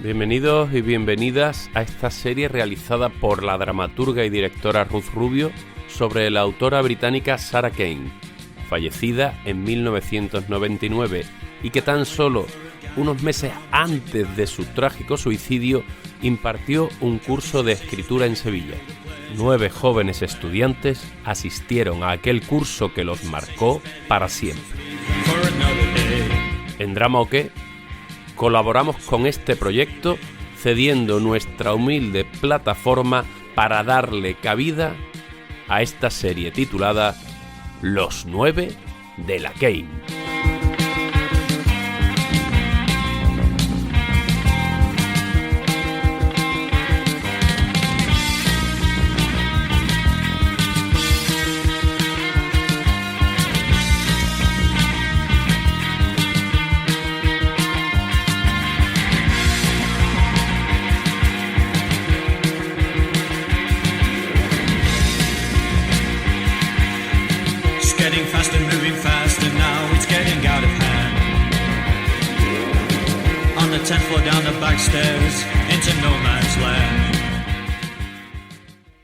Bienvenidos y bienvenidas a esta serie realizada por la dramaturga y directora Ruth Rubio sobre la autora británica Sarah Kane, fallecida en 1999 y que tan solo unos meses antes de su trágico suicidio impartió un curso de escritura en Sevilla. 9 jóvenes estudiantes asistieron a aquel curso que los marcó para siempre. En Drama o qué, colaboramos con este proyecto cediendo nuestra humilde plataforma para darle cabida a esta serie titulada Los 9 de la Kane.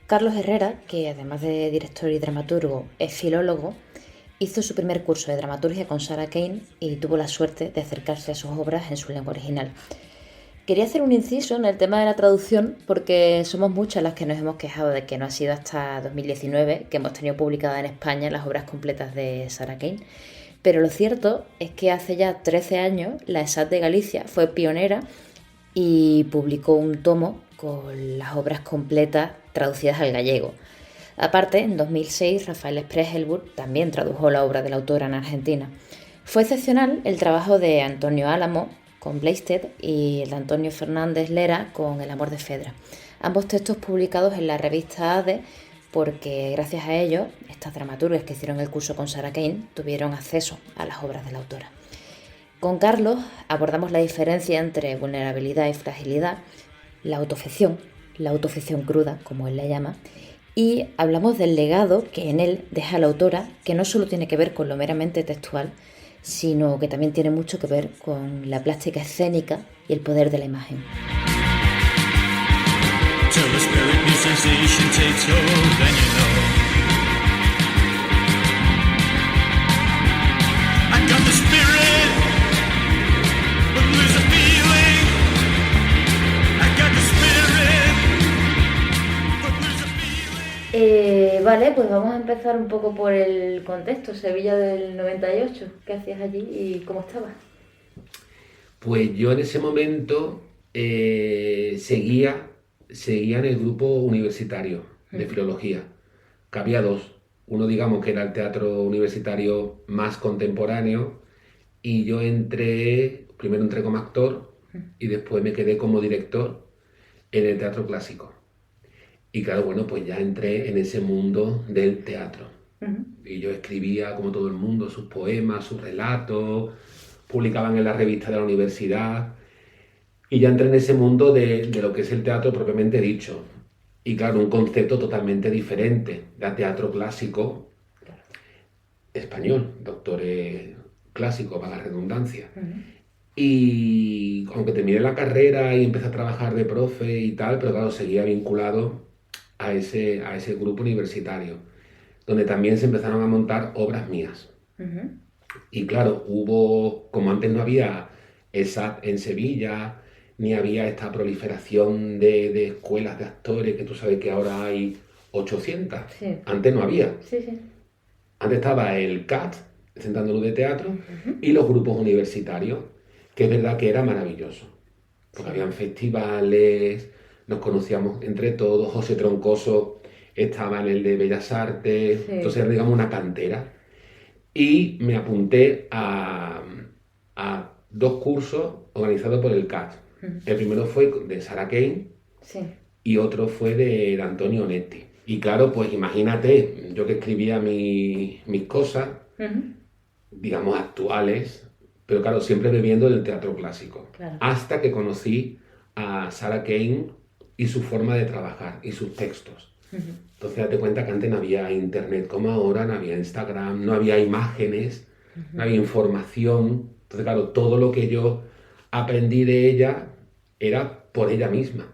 Carlos Herrera, que además de director y dramaturgo es filólogo, hizo su primer curso de dramaturgia con Sarah Kane y tuvo la suerte de acercarse a sus obras en su lengua original. Quería hacer un inciso en el tema de la traducción porque somos muchas las que nos hemos quejado de que no ha sido hasta 2019 que hemos tenido publicadas en España las obras completas de Sarah Kane. Pero lo cierto es que hace ya 13 años la ESAT de Galicia fue pionera y publicó un tomo con las obras completas traducidas al gallego. Aparte, en 2006, Rafael Spregelburg también tradujo la obra de la autora en Argentina. Fue excepcional el trabajo de Antonio Álamo con Bleisted y el de Antonio Fernández Lera con El amor de Fedra. Ambos textos publicados en la revista ADE porque gracias a ellos, estas dramaturgas que hicieron el curso con Sarah Kane tuvieron acceso a las obras de la autora. Con Carlos abordamos la diferencia entre vulnerabilidad y fragilidad, la autoficción cruda, como él la llama, y hablamos del legado que en él deja la autora, que no solo tiene que ver con lo meramente textual, sino que también tiene mucho que ver con la plástica escénica y el poder de la imagen. Vale, pues vamos a empezar un poco por el contexto. Sevilla del 98, ¿qué hacías allí y cómo estabas? Pues yo en ese momento seguía en el grupo universitario de filología, que había 2. Uno, digamos, que era el teatro universitario más contemporáneo, y yo primero entré como actor y después me quedé como director en el teatro clásico. Y claro, bueno, pues ya entré en ese mundo del teatro. Y yo escribía, como todo el mundo, sus poemas, sus relatos, publicaban en la revista de la universidad. Y ya entré en ese mundo de lo que es el teatro propiamente dicho. Y claro, un concepto totalmente diferente. De teatro clásico español, doctores clásicos, para la redundancia. Y aunque terminé la carrera y empecé a trabajar de profe y tal, pero claro, seguía vinculado a ese grupo universitario, donde también se empezaron a montar obras mías. Y claro, como antes no había ESAT en Sevilla, ni había esta proliferación de escuelas de actores, que tú sabes que ahora hay 800. Sí. Antes no había. Sí. Antes estaba el CAT, el Centro Andaluz de Teatro, y los grupos universitarios, que es verdad que era maravilloso. Porque habían festivales, nos conocíamos entre todos. José Troncoso estaba en el de Bellas Artes, entonces era, digamos, una cantera. Y me apunté a 2 cursos organizados por el CAT. El primero fue de Sarah Kane y otro fue de Antonio Onetti. Y claro, pues imagínate, yo que escribía mis cosas, digamos, actuales, pero claro, siempre bebiendo del teatro clásico. Claro. Hasta que conocí a Sarah Kane y su forma de trabajar y sus textos. Entonces date cuenta que antes no había internet como ahora, no había Instagram, no había imágenes, no había información. Entonces claro, todo lo que yo aprendí de ella era por ella misma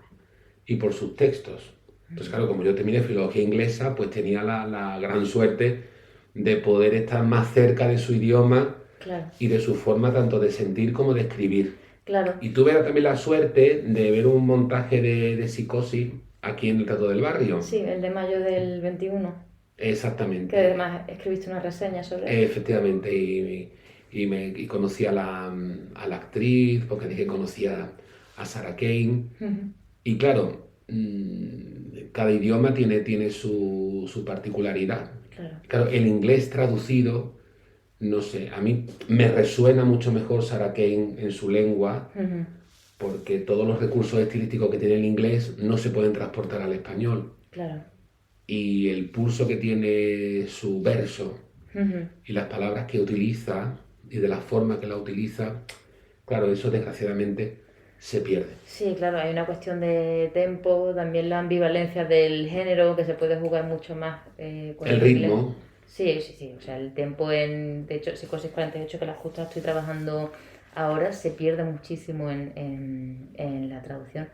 y por sus textos. Entonces, claro, como yo terminé filología inglesa, pues tenía la gran suerte de poder estar más cerca de su idioma Claro, y de su forma tanto de sentir como de escribir. claro. Y tuve también la suerte de ver un montaje de Psicosis aquí en el Teatro del Barrio. Sí, el de mayo del 21, que Exactamente. además escribiste una reseña sobre él. Efectivamente, y conocí a la actriz, porque dije que conocía a Sarah Kane. Ujú, Y claro, cada idioma tiene su particularidad. claro. Claro, el inglés traducido, no sé, a mí me resuena mucho mejor Sarah Kane en su lengua, Ujú, porque todos los recursos estilísticos que tiene el inglés no se pueden transportar al español. claro. Y el pulso que tiene su verso Ujú. y las palabras que utiliza y de la forma que la utiliza, claro, eso desgraciadamente se pierde. Sí, claro, hay una cuestión de tempo, también la ambivalencia del género, que se puede jugar mucho más con El el inglés. ritmo, Sí, sí, sí, o sea, el tempo de hecho, Psicosis 48, que la justo estoy trabajando ahora, se pierde muchísimo en la traducción.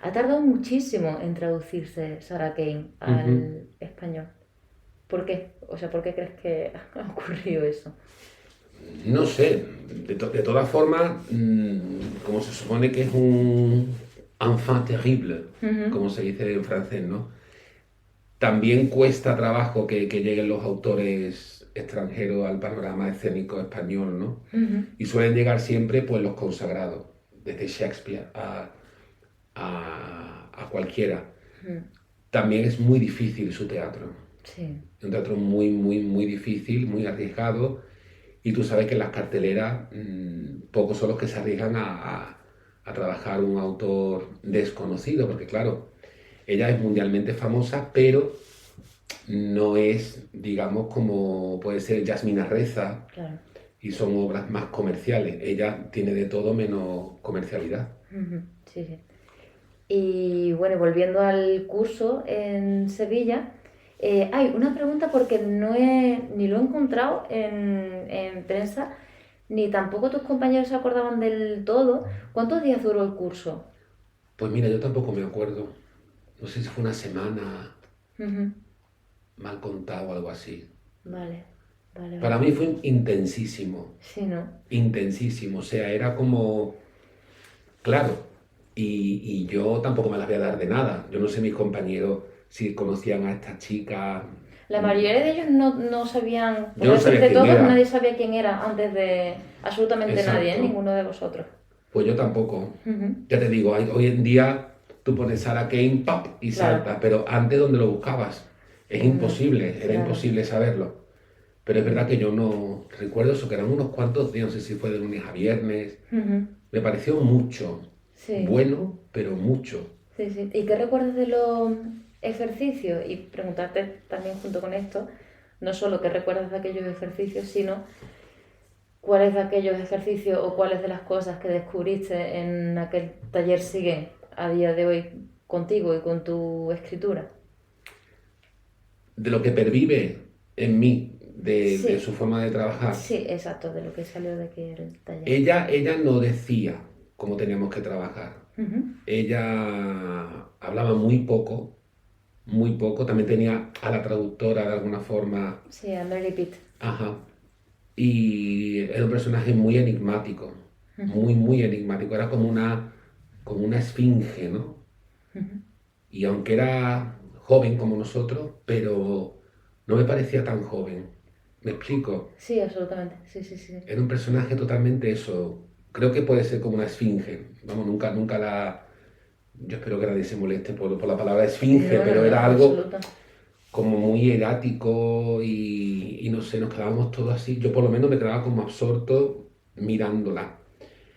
Ha tardado muchísimo en traducirse Sarah Kane ujú, al español. ¿Por qué? O sea, ¿por qué crees que ha ocurrido eso? no sé, de todas formas, como se supone que es un enfant terrible, Ujú, como se dice en francés, ¿no? También cuesta trabajo que lleguen los autores extranjeros al panorama escénico español, ¿no? ujú, Y suelen llegar siempre pues los consagrados, desde Shakespeare a cualquiera. ujú. También es muy difícil su teatro. Sí, Es un teatro muy, muy, muy difícil, muy arriesgado. Y tú sabes que en las carteleras pocos son los que se arriesgan a trabajar un autor desconocido, porque claro, ella es mundialmente famosa, pero no es, digamos, como puede ser Yasmina Reza, claro. y son obras más comerciales. Ella tiene de todo menos comercialidad. Ujú, sí, sí. Y bueno, volviendo al curso en Sevilla, hay una pregunta porque ni lo he encontrado en prensa, ni tampoco tus compañeros se acordaban del todo. ¿Cuántos días duró el curso? Pues mira, yo tampoco me acuerdo. No sé si fue una semana Ujú, mal contado o algo así. vale, vale, Para vale. mí fue intensísimo, Sí, ¿no? intensísimo. O sea, era como, claro, y yo tampoco me las voy a dar de nada. Yo no sé mis compañeros si conocían a esta chica. La mayoría de ellos no sabían, por Yo no no sabía decirte quién todos, nadie era. sabía quién era antes de absolutamente nadie, ¿eh? Exacto. Ninguno de vosotros. Pues yo tampoco. Ujú, Ya te digo, hoy en día tú pones Sarah Kane, ¡pap! Y claro, salta, pero antes ¿dónde lo buscabas? Es no, imposible, era claro. imposible saberlo. Pero es verdad que yo no recuerdo eso, que eran unos cuantos días, no sé si fue de lunes a viernes. Ujú, Me pareció mucho, sí. bueno, pero mucho. Sí, sí. ¿Y qué recuerdas de los ejercicios? Y preguntarte también junto con esto, no solo qué recuerdas de aquellos ejercicios, sino cuáles de aquellos ejercicios o cuáles de las cosas que descubriste en aquel taller siguen a día de hoy contigo y con tu escritura. De lo que pervive en mí, de su Sí, forma de trabajar. sí, exacto, de lo que salió de aquel taller. Ella no decía cómo teníamos que trabajar. Ujú. Ella hablaba muy poco. También tenía a la traductora de alguna forma. Sí, a Mary Pitt. Ajá. Y era un personaje muy enigmático, Ujú, muy, muy enigmático. Era como una esfinge, ¿no? ujú. Y aunque era joven como nosotros, pero no me parecía tan joven. ¿Me explico? Sí, absolutamente. Sí, sí, sí. Era un personaje totalmente eso. Creo que puede ser como una esfinge. Vamos, nunca la... Yo espero que nadie se moleste por la palabra esfinge, No, no, pero no, era en algo absoluto. como muy erático y no sé, nos quedábamos todos así. Yo por lo menos me quedaba como absorto mirándola.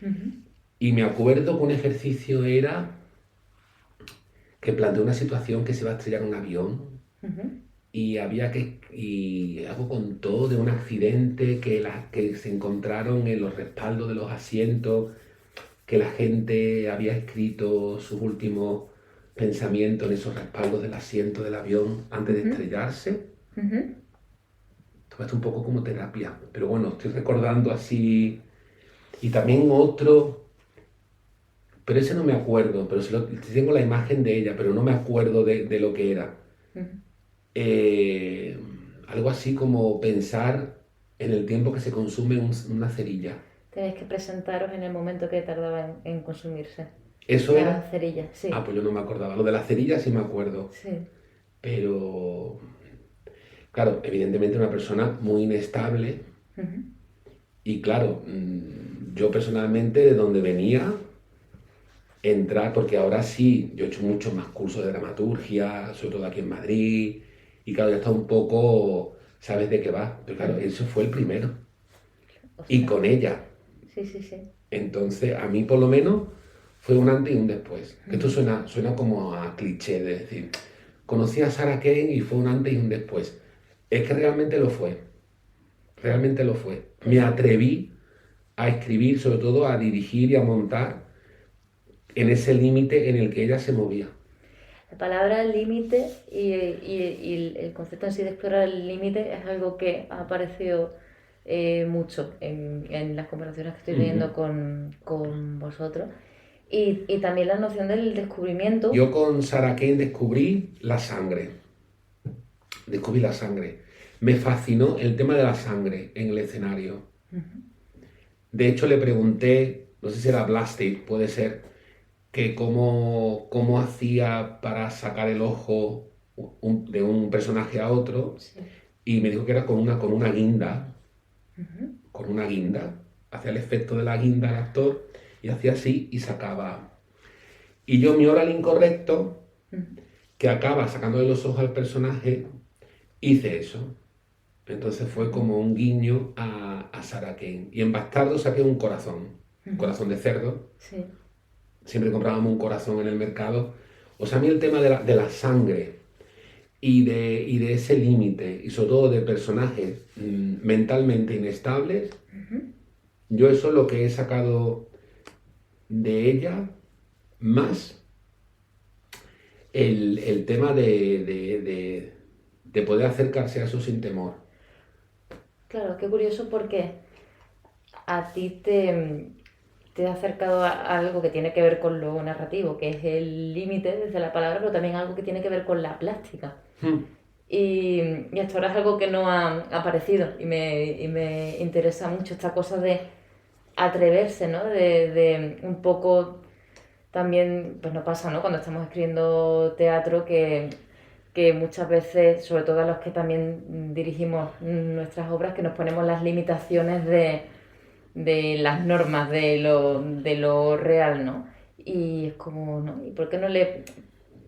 Ujú, Y me acuerdo que un ejercicio era que planteó una situación que se iba a estrellar un avión ujú, y y algo contó de un accidente que se encontraron en los respaldos de los asientos, que la gente había escrito sus últimos pensamientos en esos respaldos del asiento del avión antes de ujú, estrellarse. ujú. Todo esto un poco como terapia, pero bueno, estoy recordando así. Y también otro pero ese no me acuerdo, pero tengo la imagen de ella, pero no me acuerdo de lo que era. Eh, Algo así como pensar en el tiempo que se consume una cerilla. Tenéis que presentaros en el momento que tardaba en consumirse ¿Eso la era? cerilla, sí. Ah, pues yo no me acordaba. Lo de la cerilla sí me acuerdo. Sí. Pero, claro, evidentemente una persona muy inestable. Y claro, yo personalmente de donde venía, entrar, porque ahora sí, yo he hecho muchos más cursos de dramaturgia, sobre todo aquí en Madrid, y claro, ya está un poco, sabes de qué va, pero claro, eso fue el primero, y Ostras. con ella. Sí, sí, sí. Entonces, a mí por lo menos fue un antes y un después. Esto suena como a cliché de decir, conocí a Sarah Kane y fue un antes y un después. Es que realmente lo fue, realmente lo fue. Me atreví a escribir, sobre todo a dirigir y a montar en ese límite en el que ella se movía. La palabra límite y el concepto en sí de explorar el límite es algo que ha aparecido mucho en las conversaciones que estoy teniendo con vosotros. Y también la noción del descubrimiento. Yo con Sarah Kane descubrí la sangre. Descubrí la sangre. Me fascinó el tema de la sangre en el escenario. De hecho, le pregunté, no sé si era Blasted, puede ser, que cómo hacía para sacar el ojo de un personaje a otro, Sí. y me dijo que era con una guinda, con una guinda, hacía el efecto de la guinda al actor, y hacía así y sacaba. Y yo, mi oral incorrecto, que acaba sacándole los ojos al personaje, hice eso. Entonces fue como un guiño a Sarah Kane. Y en Bastardo saqué un corazón de cerdo. Sí. Siempre comprábamos un corazón en el mercado. O sea, a mí el tema de la sangre y de ese límite, y sobre todo de personajes mentalmente inestables, yo eso es lo que he sacado de ella, más el tema de poder acercarse a eso sin temor. Claro, qué curioso porque a ti te ha acercado a algo que tiene que ver con lo narrativo, que es el límite desde la palabra, pero también algo que tiene que ver con la plástica. Y hasta ahora es algo que no ha aparecido y me interesa mucho esta cosa de atreverse, ¿no? De un poco también, pues no pasa, ¿no? Cuando estamos escribiendo teatro que muchas veces, sobre todo a los que también dirigimos nuestras obras, que nos ponemos las limitaciones de las normas, de lo real, ¿no? Y es como, ¿no? ¿Y por qué no le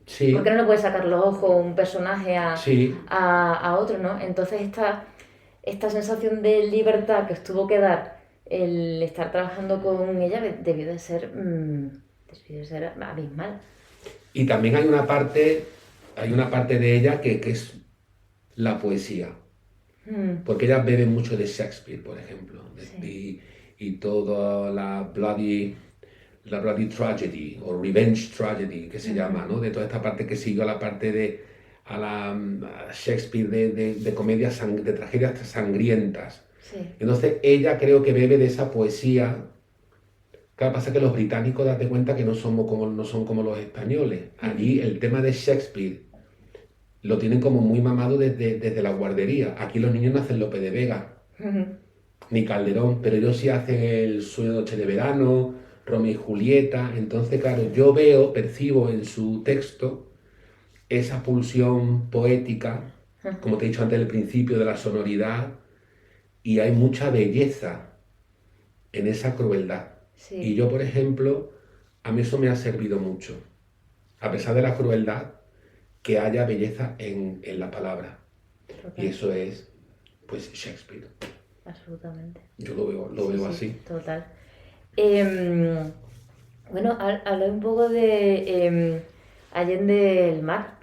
Sí, puede sacar los ojos un personaje sí. a otro, ¿no? Entonces esta sensación de libertad que os tuvo que dar el estar trabajando con ella debió de ser abismal. Y también hay una parte de ella que es la poesía. Porque ella bebe mucho de Shakespeare, por ejemplo. Sí. Y toda la bloody tragedy o revenge tragedy que se llama, ¿no? De toda esta parte que siguió a la parte a Shakespeare de comedias, de tragedias sangrientas. Sí. Entonces ella creo que bebe de esa poesía. Claro, pasa que los británicos, date cuenta que no son como los españoles. Allí el tema de Shakespeare lo tienen como muy mamado desde la guardería. Aquí los niños no hacen Lope de Vega, ni Calderón, pero ellos sí hacen el Sueño de Noche de Verano, Romeo y Julieta. Entonces, claro, yo percibo en su texto esa pulsión poética, como te he dicho antes al principio, de la sonoridad, y hay mucha belleza en esa crueldad. Sí. Y yo, por ejemplo, a mí eso me ha servido mucho. A pesar de la crueldad, que haya belleza en la palabra. Total. Y eso es, pues, Shakespeare. Absolutamente. Yo lo veo así. Total. Bueno, hablé un poco de Allende el mar.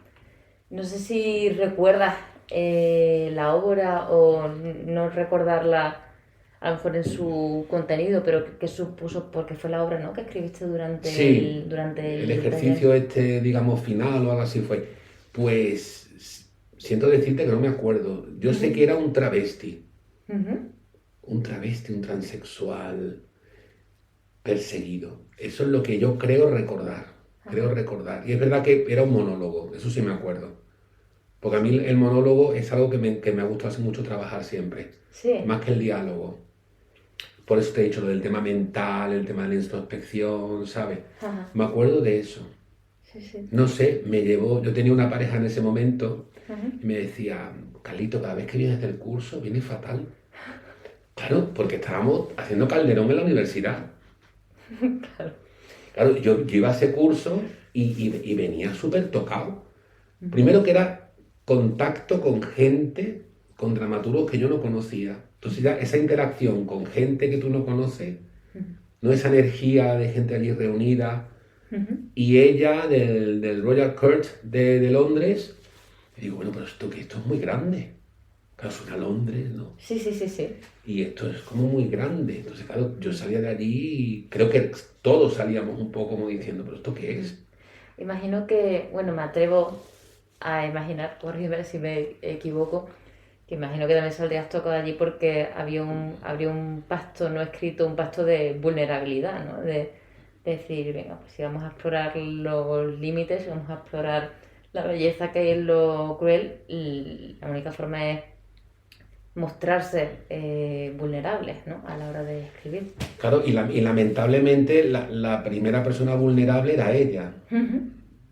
No sé si recuerdas la obra o no recordarla a lo mejor en su contenido, pero que supuso, porque fue la obra, ¿no?, que escribiste durante Sí, durante el el ejercicio taller. digamos, final o algo así fue. Pues, siento decirte que no me acuerdo. Yo sé que era un travesti. Un travesti, un transexual. perseguido. Eso es lo que yo creo recordar. Creo recordar. Y es verdad que era un monólogo, eso sí me acuerdo. Porque a mí el monólogo es algo que me ha gustado hace mucho trabajar siempre. Sí. Más que el diálogo. Por eso te he dicho lo del tema mental, el tema de la introspección, ¿sabes? Ajá. Me acuerdo de eso. Sí, sí. No sé, me llevó. Yo tenía una pareja en ese momento Ujú. y me decía, Carlito, cada vez que vienes del curso, vienes fatal. Claro, porque estábamos haciendo calderón en la universidad. Claro. Claro, yo iba a ese curso y venía súper tocado. Primero que era contacto con gente, con dramaturgos que yo no conocía. Entonces ya esa interacción con gente que tú no conoces, no esa energía de gente allí reunida, Ujú. y ella del Royal Court de Londres, y digo, bueno, pero esto es muy grande. Claro, suena a Londres, ¿no? Sí, sí, sí, sí. Y esto es como muy grande. Entonces, claro, yo salía de allí y creo que todos salíamos un poco como diciendo, ¿pero esto qué es? Imagino que, bueno, me atrevo a imaginar, corrígeme si me equivoco, que imagino que también saldrías tocado allí porque habría un pacto no escrito, un pacto de vulnerabilidad, ¿no? De decir, venga, pues si vamos a explorar los límites, si vamos a explorar la belleza que hay en lo cruel, la única forma es mostrarse vulnerables, ¿no? A la hora de escribir. Claro, y lamentablemente la primera persona vulnerable era ella. Ujú,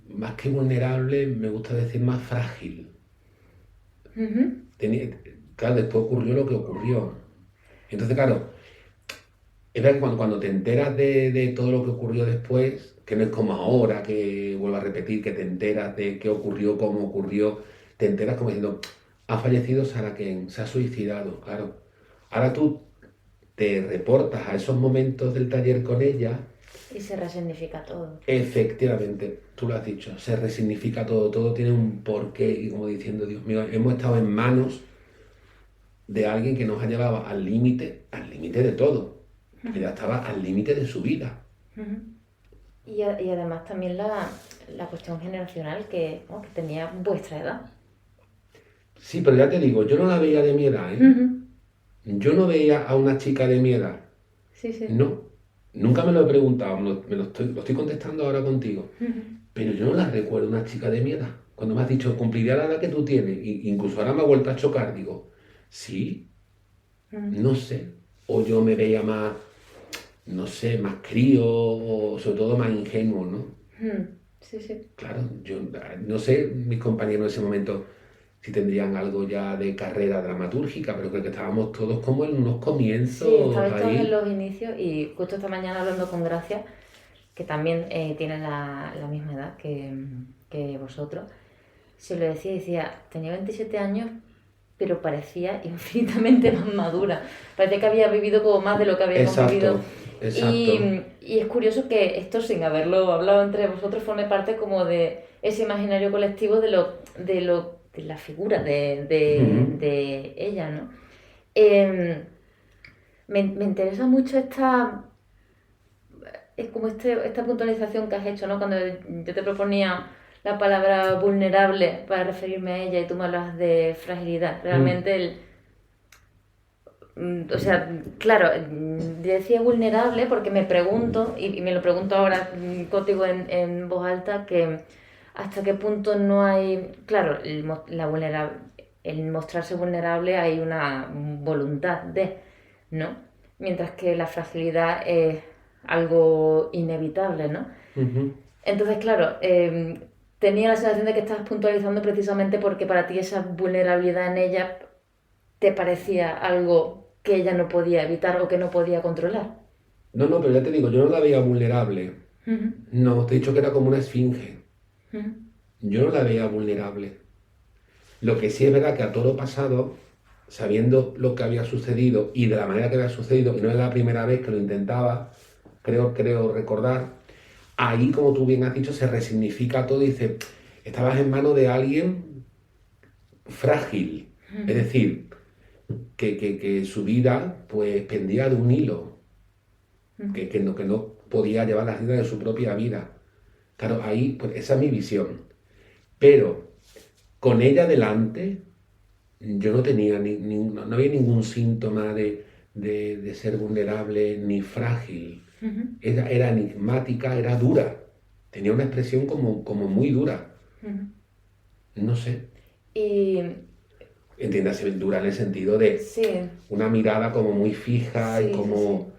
Más que vulnerable, me gusta decir más frágil. ujú. Claro, después ocurrió lo que ocurrió. Entonces, claro, es verdad que cuando te enteras de todo lo que ocurrió después, que no es como ahora, que vuelvo a repetir, que te enteras de qué ocurrió, cómo ocurrió, te enteras como diciendo, ha fallecido Sarah Kane, se ha suicidado, claro. Ahora tú te reportas a esos momentos del taller con ella. Y se resignifica todo. Efectivamente, tú lo has dicho, se resignifica todo, todo tiene un porqué y como diciendo, Dios mío, hemos estado en manos de alguien que nos ha llevado al límite de todo, porque ya estaba al límite de su vida. Ujú. Y además también la cuestión generacional ¿no? Que tenía vuestra edad. Sí, pero ya te digo, yo no la veía de mi edad, ¿eh? Ujú. Yo no veía a una chica de mi edad, Sí, sí. no, nunca me lo he preguntado, lo estoy contestando ahora contigo, Ujú. pero yo no la recuerdo una chica de mi edad. Cuando me has dicho, cumpliría la edad que tú tienes, y incluso ahora me ha vuelto a chocar, digo, sí, Ujú. no sé, o yo me veía más, no sé, más crío, o sobre todo más ingenuo, ¿no? Ujú. Sí, sí. Claro, yo no sé, mis compañeros en ese momento si tendrían algo ya de carrera dramatúrgica, pero creo que estábamos todos como en unos Sí, comienzos estabais todos en ahí. los inicios y justo esta mañana hablando con Gracia, que también tiene la misma edad que vosotros, se lo decía, tenía 27 años, pero parecía infinitamente más madura. Parecía que había vivido como más de lo que habíamos vivido. Exacto, exacto. Y es curioso que esto, sin haberlo hablado entre vosotros, forme parte como de ese imaginario colectivo de la figura Ujú. de ella, ¿no? Em, me interesa mucho esta puntualización que has hecho, ¿no? Cuando yo te proponía la palabra vulnerable para referirme a ella y tú me hablas de fragilidad. Mm. Realmente o sea, claro, decía vulnerable porque me pregunto, y me lo pregunto ahora contigo en voz alta, que hasta qué punto no hay, claro, el mostrarse vulnerable hay una voluntad de, ¿no? Mientras que la fragilidad es algo inevitable, ¿no? Ujú. Entonces, claro, tenía la sensación de que estabas puntualizando precisamente porque para ti esa vulnerabilidad en ella te parecía algo que ella no podía evitar o que no podía controlar. No, no, pero ya te digo, yo no la veía vulnerable. Ujú, No, te he dicho que era como una esfinge. ujú, Yo no la veía vulnerable. Lo que sí es verdad que a toro pasado, sabiendo lo que había sucedido y de la manera que había sucedido, y no era la primera vez que lo intentaba, creo recordar, ahí, como tú bien has dicho, se resignifica todo y dice, estabas en manos de alguien frágil. Es ujú, decir, que su vida pues pendía de un hilo, ujú. que no podía llevar las riendas de su propia vida. Claro, ahí, pues esa es mi visión. Pero con ella delante, yo no tenía no había ningún síntoma de ser vulnerable ni frágil. Ujú, Era enigmática, era dura. Tenía una expresión como muy dura. ujú. No sé. Y Entiéndase, dura en el sentido de sí, una mirada como muy fija y sí, sí, sí. como...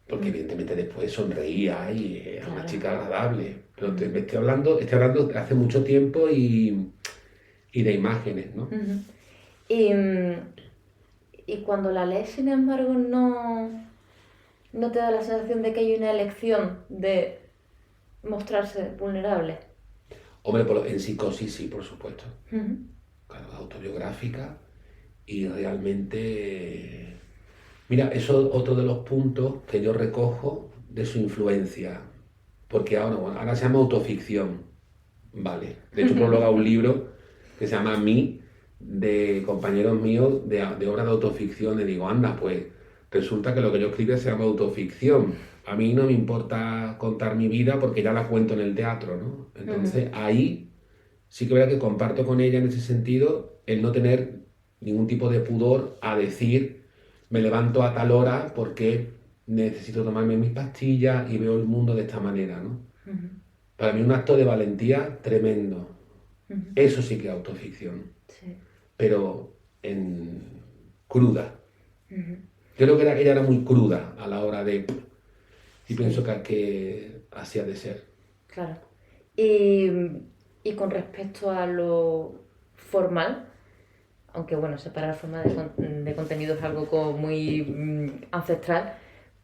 Porque Mm, evidentemente después sonreía y era una claro. chica agradable. Pero Mm, me estoy hablando de hace mucho tiempo y de imágenes, ¿no? ujú. Y, y cuando la lees, sin embargo, no te da la sensación de que hay una elección de mostrarse vulnerable. Hombre, en psicosis sí, por supuesto. Ujú, Claro, autobiográfica y realmente... Mira, eso es otro de los puntos que yo recojo de su influencia. Porque ahora, bueno, ahora se llama autoficción. Vale. De hecho, prologa un libro que se llama Mí, de compañeros míos de obras de autoficción. Y digo, anda, pues resulta que lo que yo escribo se llama autoficción. A mí no me importa contar mi vida porque ya la cuento en el teatro, ¿no? ujú, Entonces ahí sí que veo que comparto con ella en ese sentido el no tener ningún tipo de pudor a decir, me levanto a tal hora porque necesito tomarme mis pastillas y veo el mundo de esta manera, ¿no? ujú, Para mí un acto de valentía tremendo. ujú. Eso sí que es autoficción, Sí. pero en cruda. Ujú. Yo creo que ella era muy cruda a la hora de... Y pienso Sí, que así ha de ser. claro. Y, y con respecto a lo formal, aunque bueno, separar forma de contenido es algo como muy ancestral,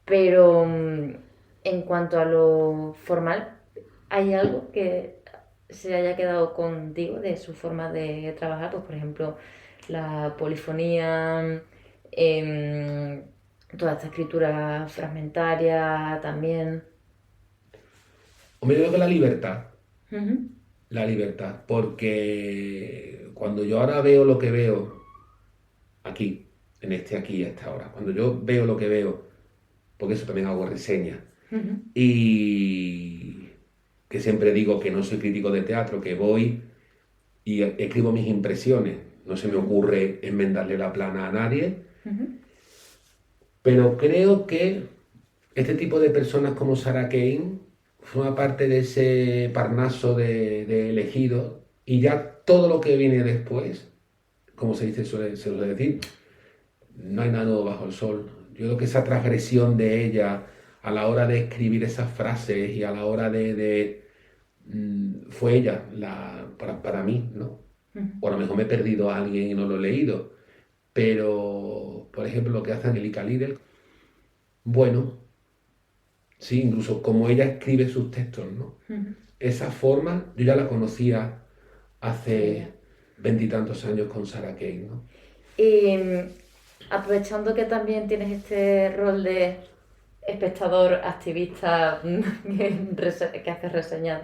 pero en cuanto a lo formal, ¿hay algo que se haya quedado contigo de su forma de trabajar? Pues por ejemplo, la polifonía, em, toda esta escritura fragmentaria también. Hombre, yo creo que la libertad. Ujú, La libertad, porque cuando yo ahora veo lo que veo aquí, aquí, a esta hora, cuando yo veo lo que veo, porque eso también hago reseñas, ujú, y que siempre digo que no soy crítico de teatro, que voy y escribo mis impresiones, no se me ujú, ocurre enmendarle la plana a nadie, ujú, pero creo que este tipo de personas como Sarah Kane forma parte de ese parnaso de elegidos y ya todo lo que viene después, como se suele decir, no hay nada nuevo bajo el sol. Yo creo que esa transgresión de ella a la hora de escribir esas frases y a la hora fue ella para mí, ¿no? ujú. O a lo mejor me he perdido a alguien y no lo he leído, pero por ejemplo lo que hace Angelica Lidl, bueno, sí, incluso como ella escribe sus textos, ¿no? Ujú. Esa forma yo ya la conocía Sí, ya. hace veintitantos años con Sarah Kane, ¿no? Y aprovechando que también tienes este rol de espectador, activista, que hace reseñas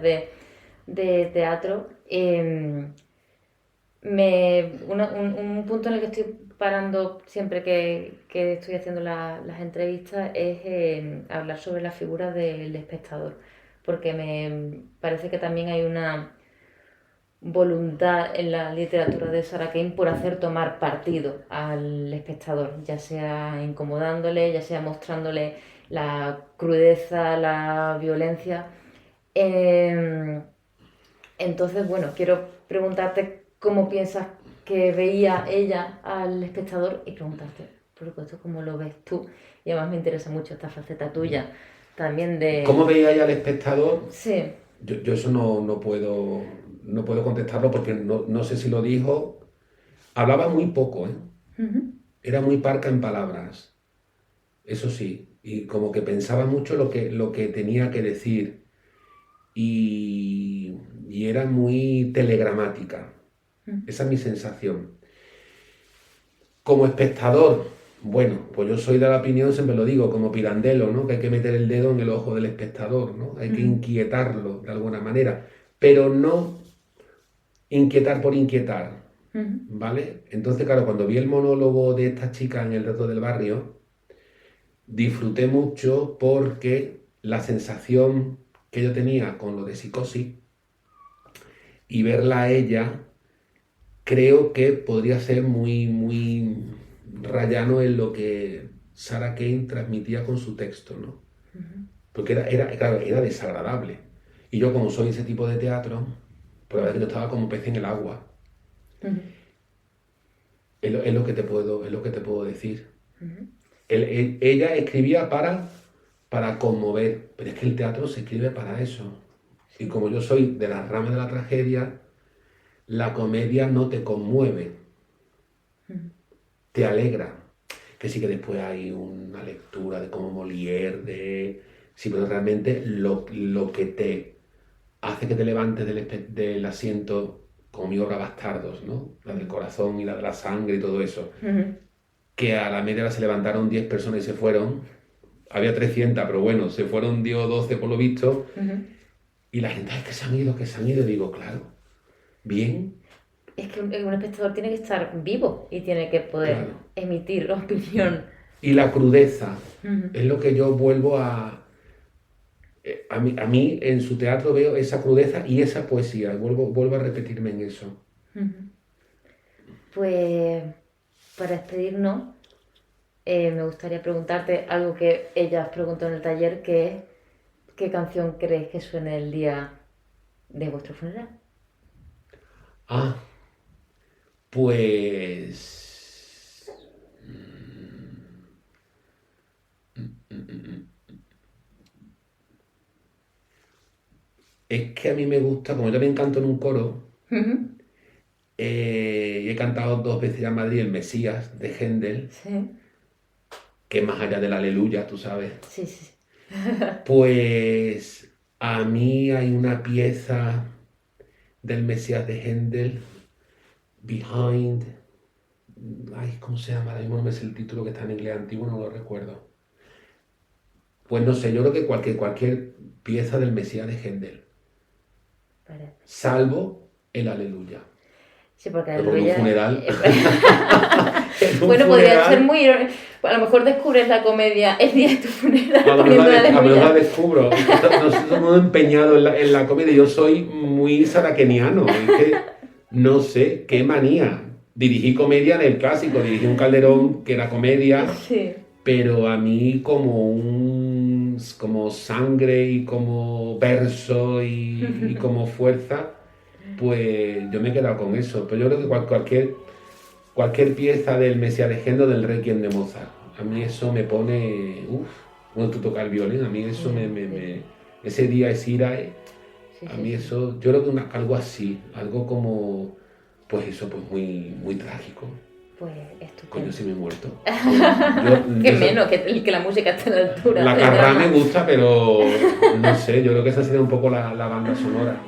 de teatro, un punto en el que estoy parando siempre que estoy haciendo las entrevistas es hablar sobre la figura del espectador, porque me parece que también hay una voluntad en la literatura de Sarah Kane por hacer tomar partido al espectador, ya sea incomodándole, ya sea mostrándole la crudeza, la violencia. Eh, entonces, bueno, quiero preguntarte cómo piensas que veía ella al espectador y preguntarte, por supuesto, cómo lo ves tú. Y además me interesa mucho esta faceta tuya también ¿Cómo de... veía ella al espectador? Sí. Yo eso no puedo contestarlo porque no sé si lo dijo. Hablaba muy poco, ¿eh? Ujú, Era muy parca en palabras, eso sí, y como que pensaba mucho lo que tenía que decir y era muy telegramática. ujú, Esa es mi sensación. Como espectador, bueno, pues yo soy de la opinión, siempre lo digo, como Pirandello, ¿no? Que hay que meter el dedo en el ojo del espectador, ¿no? Hay que ujú, inquietarlo de alguna manera, pero no inquietar por inquietar, ujú. ¿vale? Entonces, claro, cuando vi el monólogo de esta chica en el Reto del Barrio, disfruté mucho porque la sensación que yo tenía con lo de psicosis y verla a ella, creo que podría ser muy rayano en lo que Sarah Kane transmitía con su texto, ¿no? Porque claro, era desagradable. Y yo, como soy ese tipo de teatro, pues la verdad es que yo estaba como un pez en el agua. Es lo que te puedo decir. Ella escribía para conmover, pero es que el teatro se escribe para eso. Y como yo soy de la rama de la tragedia, la comedia no te conmueve, te alegra. Que sí que después hay una lectura de como Molière, sí, pero realmente lo que te hace que te levantes del asiento, como mi obra Bastardos, ¿no? La del corazón y la de la sangre y todo eso. Que a la media hora se levantaron 10 personas y se fueron. Había 300, pero bueno, se fueron 10 o 12 por lo visto. Y la gente, es que se han ido. Y digo, claro, bien. Es que un espectador tiene que estar vivo y tiene que poder emitir opinión. Y la crudeza es lo que yo vuelvo a mí en su teatro veo esa crudeza y esa poesía. Vuelvo a repetirme en eso. Pues para despedirnos, me gustaría preguntarte algo que ella preguntó en el taller, que es ¿qué canción crees que suene el día de vuestro funeral? Pues... Es que a mí me gusta, como yo también canto en un coro, y he cantado 2 veces ya en Madrid el Mesías de Händel, que es más allá del Aleluya, tú sabes. Sí. Pues a mí hay una pieza del Mesías de Händel, Behind, ¿cómo se llama? Ahora mismo no me sé el título, que está en inglés antiguo, no lo recuerdo. Pues no sé, yo creo que cualquier pieza del Mesías de Händel, salvo el Aleluya. Sí, porque en un funeral. Bueno, podría ser muy... A lo mejor descubres la comedia el día de tu funeral. A lo mejor la descubro. Nosotros hemos empeñado en la comedia. Yo soy muy sarakeniano. Es que no sé, qué manía. Dirigí comedia en el clásico. Dirigí un Calderón que era comedia. Sí. Pero a mí como sangre y como verso y como fuerza, pues yo me he quedado con eso. Pero yo creo que cualquier pieza del Mesías de Händel, del Requiem de Mozart, a mí eso me pone... Cuando tú tocas el violín, a mí eso ese día es irae, a mí eso... Yo creo que algo así, algo como... Pues eso, pues muy, muy trágico. Pues estupendo. Coño, si me he muerto. Que menos, que la música esté a la altura. La carrá me gusta, pero no sé, yo creo que esa sería un poco la banda sonora.